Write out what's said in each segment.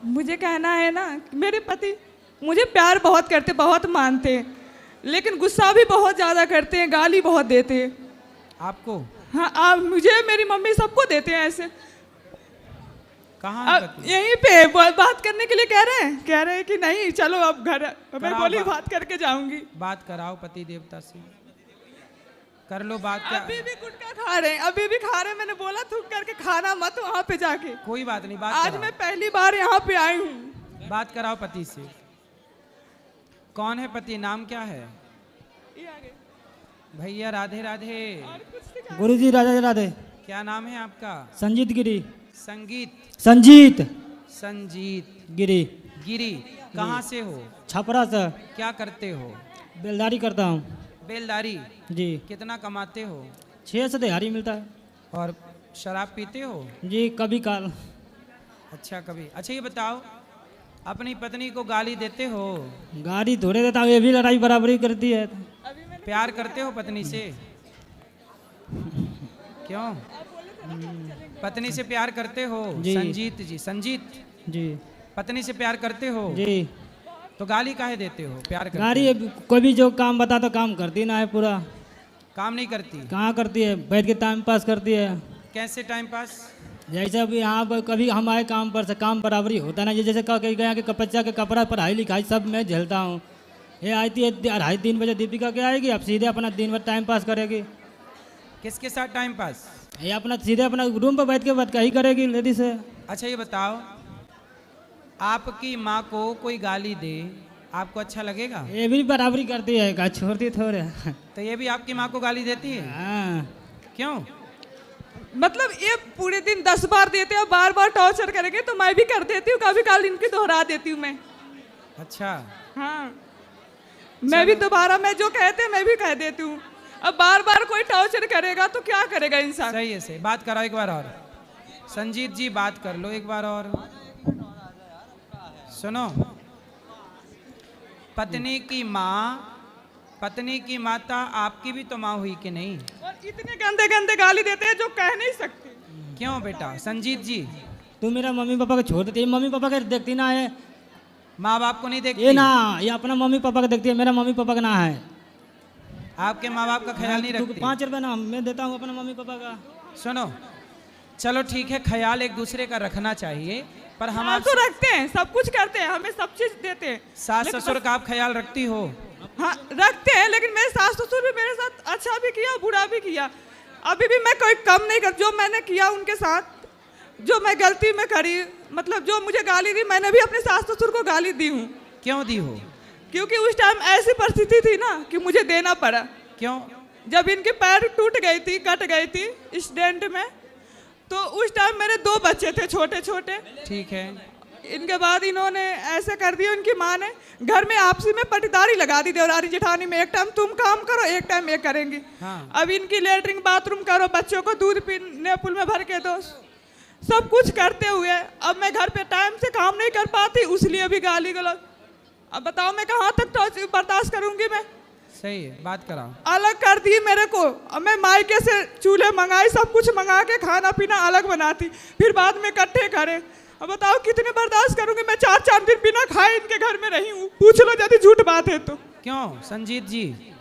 मुझे कहना है ना, मेरे पति मुझे प्यार बहुत करते, बहुत मानते हैं, लेकिन गुस्सा भी बहुत ज़्यादा करते हैं, गाली बहुत देते हैं। आपको? हाँ, आप मुझे, मेरी मम्मी, सबको देते हैं ऐसे। कहाँ? यहीं पे बात करने के लिए कह रहे हैं कि नहीं चलो अब घर। मैं बोली बात करके जाऊंगी। बात कराओ पति देवता से, कर लो बात। क्या अभी भी गुटखा खा रहे हैं, अभी भी खा रहे हैं। मैंने बोला थूक करके खाना मत वहाँ पे जाके। कोई बात नहीं, बात आज कराओ। मैं पहली बार यहाँ पे आई हूँ। बात कराओ पति से। कौन है पति? नाम क्या है? भैया राधे राधे। गुरुजी राधे राधे। क्या नाम है आपका? संजीत गिरी। संजीत गिरी। गिरी। कहाँ से हो? छपरा से। क्या करते हो? बेलदारी करता हूँ। बेलदारी जी। कितना कमाते हो? 6 से दिहाड़ी मिलता है। और शराब पीते हो? जी कभी काल। अच्छा कभी। अच्छा ये बताओ, अपनी पत्नी को गाली देते हो? गाड़ी थोड़े देता हूँ, ये भी लड़ाई बराबरी करती है। प्यार करते हो पत्नी से? क्यों? पत्नी से प्यार करते हो? संजीत जी पत्नी से प्यार करते हो? जी। तो गाली काहे देते हो? प्यार करते गाड़ी कोई भी जो काम बता तो काम करती ना है, पूरा काम नहीं करती। कहाँ करती है, बैठ के टाइम पास करती है। कैसे टाइम पास? जैसे अभी यहाँ पर कभी हमारे काम पर से काम बराबरी होता ना, जैसे कह के गया कि बच्चा के कपड़ा पढ़ाई लिखाई सब मैं झेलता हूँ। ये आती है 2:30-3 बजे दीपिका के आएगी, अब सीधे अपना दिन भर टाइम पास करेगी। किसके साथ टाइम पास? ये अपना सीधे अपना रूम पर बैठ के बात कही करेगी लेडी से। अच्छा ये बताओ, आपकी माँ को कोई गाली दे आपको अच्छा लगेगा? ये भी बराबरी करती है, का छोड़ती थोड़े। तो ये भी आपकी माँ को गाली देती है? हाँ। क्यों? मतलब ये पूरे दिन 10 बार देते हैं, बार बार टॉर्चर करेंगे तो मैं भी कर देती हूँ, कभी काल इनकी दोहरा देती हूँ मैं। अच्छा। हाँ, मैं भी दोबारा मैं जो कहते हैं मैं भी कह देती हूँ। अब बार बार कोई टॉर्चर करेगा तो क्या करेगा इंसान? सही है, सही। बात कराओ एक बार और। संजीत जी बात कर लो एक बार और। सुनो, पत्नी की माँ, पत्नी की माता आपकी भी तो माँ हुई कि नहीं? और इतने गंदे गंदे गाली देते हैं जो कह नहीं सकते। क्यों बेटा? संजीत जी तू मेरा मम्मी पापा को छोड़ देती है, मम्मी पापा के देखती ना है। माँ बाप को नहीं देखती? ये ना, ये अपना मम्मी पापा को देखती है, मेरा मम्मी पापा का ना है। आपके माँ बाप का ख्याल नहीं रखती? 5 रुपये ना मैं देता हूँ अपना मम्मी पापा का। सुनो, चलो ठीक है, ख्याल एक दूसरे का रखना चाहिए, पर हम आप तो रखते हैं, सब कुछ करते हैं, हमें सब चीज देते हैं। सास ससुर का आप ख्याल रखती हो? हाँ रखते हैं, लेकिन मेरे सास ससुर भी मेरे साथ अच्छा भी किया बुरा भी किया। अभी भी मैं कोई कम नहीं कर, जो मैंने किया उनके साथ, जो मैं गलती में करी, मतलब जो मुझे गाली दी, मैंने भी अपने सास ससुर को गाली दी हूँ। क्यों दी हो? क्योंकि उस टाइम ऐसी परिस्थिति थी ना कि मुझे देना पड़ा। क्यों? जब इनके पैर टूट गई थी, कट गई थी एक्सीडेंट में, तो उस टाइम मेरे 2 बच्चे थे छोटे छोटे। ठीक है। इनके बाद इन्होंने ऐसे कर दिया, उनकी माँ ने घर में आपसी में पटीदारी लगा दी, देवरानी जेठानी में। एक टाइम तुम काम करो, एक टाइम ये करेंगी। हाँ। अब इनकी लेटरिन बाथरूम करो, बच्चों को दूध पीने पुल में भर के दो, सब कुछ करते हुए अब मैं घर पे टाइम से काम नहीं कर पाती, उसलिए भी गाली गलौज। अब बताओ मैं कहाँ तक बर्दाश्त करूंगी मैं? सही है, बात कराओ। अलग कर दी मेरे को। अब मैं मायके से चूल्हे मंगाई, सब कुछ मंगा के खाना पीना अलग बनाती, फिर बाद में इकट्ठे करे। अब बताओ कितने बर्दाश्त करूंगी मैं? 4-4 दिन बिना खाए इनके घर में रही हूँ। पूछ लो यदि झूठ बात है तो। क्यों संजीत जी?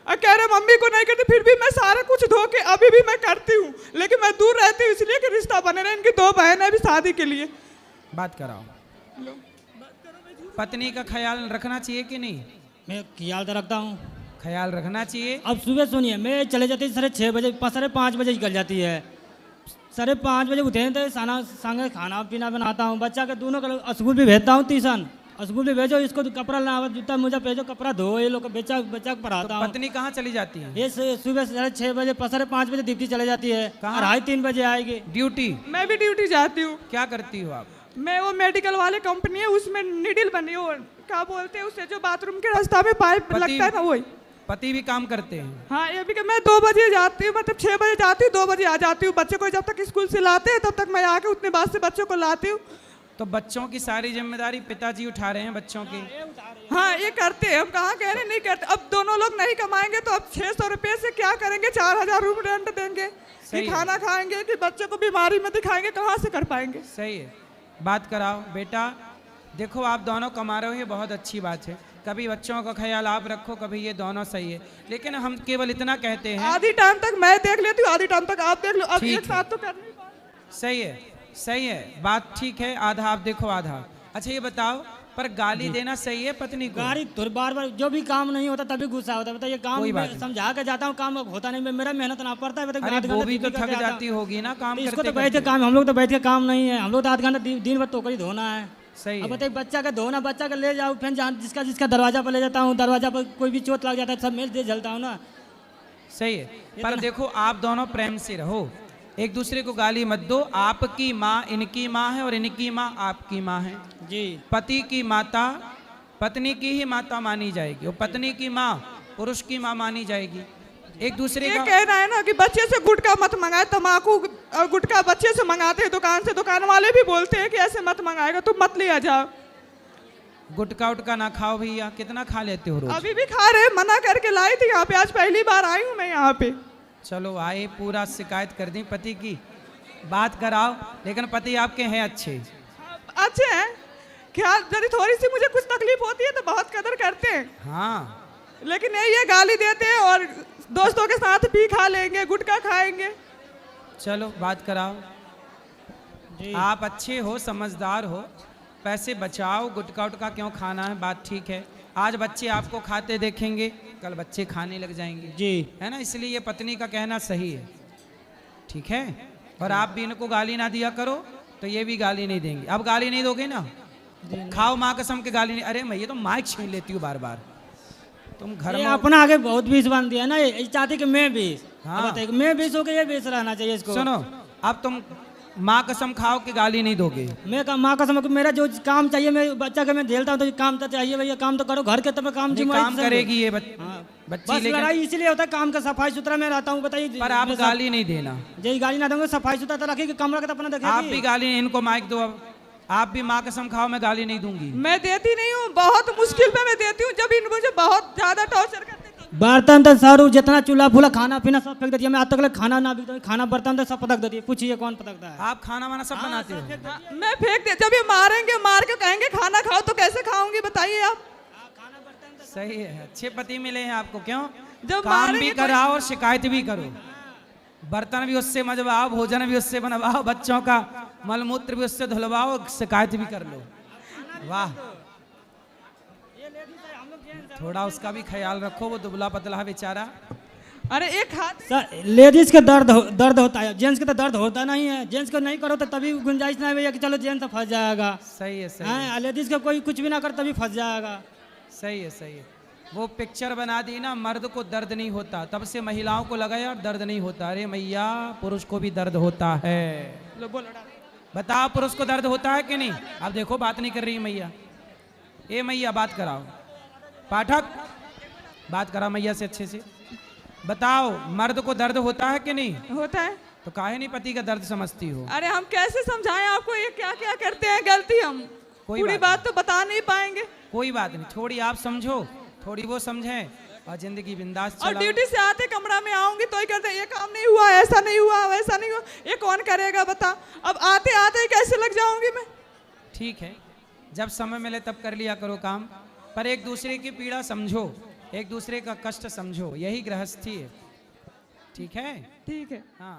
कह रहे मम्मी को नहीं करती, फिर भी मैं सारा कुछ धो के अभी भी मैं करती हूँ, लेकिन मैं दूर रहती हूँ इसलिए कि रिश्ता बने रहे। इनकी 2 बहन है भी शादी के लिए। बात कराओ। पत्नी का ख्याल रखना चाहिए कि नहीं? मैं ख्याल तो रखता हूँ। ख्याल रखना चाहिए। अब सुबह सुनिए, मैं चले जाती 6:30 बजे, 5:30 बजे निकल जाती है। 5:30 बजे उठे तो संगे खाना पीना बनाता हूँ, बच्चा के दोनों का स्कूल भी भेजता हूँ, ट्यूशन स्कूल भी भेजो, इसको तो कपड़ा लाना, जूता मोजा भेजो, कपड़ा धो, ये लोग बच्चा को पढ़ाता हूँ। पत्नी कहाँ चली जाती है? ये सुबह 6:30 बजे, 5:30 बजे ड्यूटी चले जाती है। 2:30-3 बजे आएगी ड्यूटी। मैं भी ड्यूटी जाती हूँ। क्या करती हो आप? मैं वो मेडिकल वाले कंपनी है, उसमें निडिल बनी हो, क्या बोलते हैं उसे, जो बाथरूम के रास्ता में पाइप लगता है ना, वही। पति भी काम करते हैं? हाँ, ये भी कि मैं 2 बजे जाती हूँ, मतलब 6 बजे जाती हूँ, 2 बजे आ जाती हूँ। बच्चे को जब तक स्कूल से लाते हैं तब तक मैं आके उतने बाद से बच्चों को लाती हूँ। तो बच्चों की सारी जिम्मेदारी पिताजी उठा रहे हैं बच्चों की? हाँ, ये करते हैं। हम कहाँ कह रहे नहीं करते। अब दोनों लोग नहीं कमाएंगे तो अब 600 रुपये से क्या करेंगे? 4000 रुपये रेंट देंगे कि खाना खाएंगे कि बच्चों को बीमारी में दिखाएंगे? कहाँ से कर पाएंगे? सही है। बात कराओ बेटा। देखो आप दोनों कमा रहे हो, ये बहुत अच्छी बात है। कभी बच्चों का ख्याल आप रखो, कभी ये दोनों सही है। लेकिन हम केवल इतना कहते हैं, आधी टाइम तक मैं देख लेती हूँ, आधी टाइम तक आप देख लो। अब ठीक एक साथ तो कर नहीं पाए। सही है, सही है, बात ठीक है। आधा आप देखो आधा। अच्छा ये बताओ, पर गाली देना सही है पत्नी को? गाड़ी तो बार बार जो भी काम नहीं होता तभी गुस्सा होता है। बताइए काम कोई बात मैं नहीं। समझा के जाता हूँ, काम होता नहीं, मेरा मेहनत ना पड़ता है। बताइए अरे आधा वो घंटा भी तो ड्यूटी करके थक आता जाती हूँ। होगी ना काम तो इसको करते तो बैठ के करते। काम, हम लोग तो बैठ के काम नहीं है, हम लोग तो आधा घंटा दिन भर टोकरी धोना है। सही अब है। बताइए बच्चा का धोना, बच्चा का ले जाओ, फिर जिसका जिसका दरवाजा पर ले जाता हूँ, दरवाजा पर कोई भी चोट लग जाता है, सब मैं दे जलता हूँ ना। सही है, पर देखो आप दोनों प्रेम से रहो, एक दूसरे को गाली मत दो। आपकी माँ इनकी माँ है और इनकी माँ आपकी माँ है। जी पति की माता पत्नी की ही माता मानी जाएगी और पत्नी की माँ पुरुष की माँ मानी जाएगी। एक दूसरे ये का कह रहा है ना कि बच्चे से गुटखा मत मंगाए, तम्बाकू और गुटखा बच्चे से मंगाते हैं दुकान से, दुकान वाले भी बोलते हैं कि ऐसे मत मंगाएगा, तुम मत ले आ जाओ। गुटखा उटका ना खाओ भैया, कितना खा लेते हो रोज? अभी भी खा रहे, मना करके लाई थी यहाँ पे, आज पहली बार आई हूँ मैं यहाँ पे। चलो आए, पूरा शिकायत कर दी पति की, बात कराओ। लेकिन पति आपके हैं अच्छे? अच्छे हैं, ख्याल यदि थोड़ी सी मुझे कुछ तकलीफ होती है तो बहुत कदर करते हैं, हाँ। लेकिन नहीं, ये गाली देते हैं और दोस्तों के साथ भी खा लेंगे, गुटखा खाएंगे। चलो बात कराओ। जी आप अच्छे हो, समझदार हो, पैसे बचाओ, गुटखा उटका क्यों खाना है, बात ठीक है। आज बच्चे आपको खाते देखेंगे, कल बच्चे खाने लग जाएंगे, जी है ना? इसलिए ये पत्नी का कहना सही है, ठीक है। और आप भी इनको गाली ना दिया करो तो ये भी गाली नहीं देंगे। अब गाली नहीं दोगे ना, खाओ माँ कसम के गाली नहीं। अरे मैं ये तो माइक छीन लेती हूँ बार बार, तुम घर ये में। अपना आगे बहुत बीस बन दिया ना, ये चाहती कि मैं बीस। हाँ। अब बताइए मैं बीस हो के ये बीस रहना चाहिए इसको। सुनो, अब तुम माँ कसम खाओ कि गाली नहीं दोगे। मैं माँ कसम, मेरा जो काम चाहिए मैं बच्चा के मैं झेलता हूँ, तो काम तो चाहिए भैया, काम तो करो घर के, तब काम ये जिम्मेदारी काम से करेगी ये हाँ। बच्ची, बस लेकिन लड़ाई इसलिए होता है, काम का सफाई सुथरा में रहता हूँ। बताइए पर आप गाली नहीं देना। यही गाली ना दूंगे, सफाई सुथरा तो रखिए, कमरा का तो अपना आप भी देखिए। गाली, इनको माइक दो। अब आप भी माँ कसम खाओ, मैं गाली नहीं दूंगी। मैं देती नहीं हूँ, बहुत मुश्किल पे मैं देती हूँ, जब इन मुझे बहुत ज्यादा टॉर्चर करते हैं। बर्तन तो सारू जितना चूल्हा फूला खाना पीना सब फेंक देती है। मैं आज तक खाना ना बिकता, खाना बर्तन तो सब पटक देती है। पूछिए कौन पटकता है? आप खाना वाना सब बनाते हो? मैं फेंक दे, जब ये मारेंगे, मार के कहेंगे खाना खाओ तो कैसे खाऊंगी बताइए आप? सही है, अच्छे पति मिले हैं आपको। क्यों? जब काम मारेंगे भी तो- कराओ और शिकायत भी करो, बर्तन भी उससे मजवाओ, भोजन भी उससे बनवाओ, बच्चों का मलमूत्र भी उससे धुलवाओ, शिकायत भी कर लो। वाह, थोड़ा उसका भी ख्याल रखो, वो दुबला पतला है बेचारा। अरे एक हाथ, सर लेडीज के दर्द होता है, जेंट्स के तो दर्द होता नहीं है। जेंट्स को नहीं करो तो तभी गुंजाइश नहीं भैया कि चलो जेंट्स तो फंस जाएगा। सही है, सही है, हाँ, लेडीज का कोई कुछ भी ना कर तभी फंस जाएगा। सही है, सही है। वो पिक्चर बना दी ना, मर्द को दर्द नहीं होता, तब से महिलाओं को लगा यार दर्द नहीं होता। अरे मैया, पुरुष को भी दर्द होता है। लो बोलो डाल। बताओ पुरुष को दर्द होता है कि नहीं? अब देखो बात नहीं कर रही मैया। ए मैया बात कराओ, पाठक बात करा मैया से अच्छे से। बताओ मर्द को दर्द होता है कि नहीं? होता है। तो काहे नहीं पति का दर्द समझती हो? अरे हम कैसे समझाएं आपको, ये क्या क्या करते हैं गलती, हम कोई पूरी बात बात तो बता नहीं पाएंगे। कोई बात नहीं, थोड़ी आप समझो, थोड़ी वो समझें और जिंदगी बिंदास और चलाओ। ड्यूटी से आते कमरा में आऊंगी तो ही कहते हैं ये काम नहीं हुआ, ऐसा नहीं हुआ, वैसा नहीं हुआ, ये कौन करेगा बता। अब आते आते ही कैसे लग जाऊंगी मैं? ठीक है, जब समय मिले तब कर लिया करो काम, पर एक दूसरे की पीड़ा समझो, एक दूसरे का कष्ट समझो, यही गृहस्थी है। ठीक है? ठीक है। हाँ।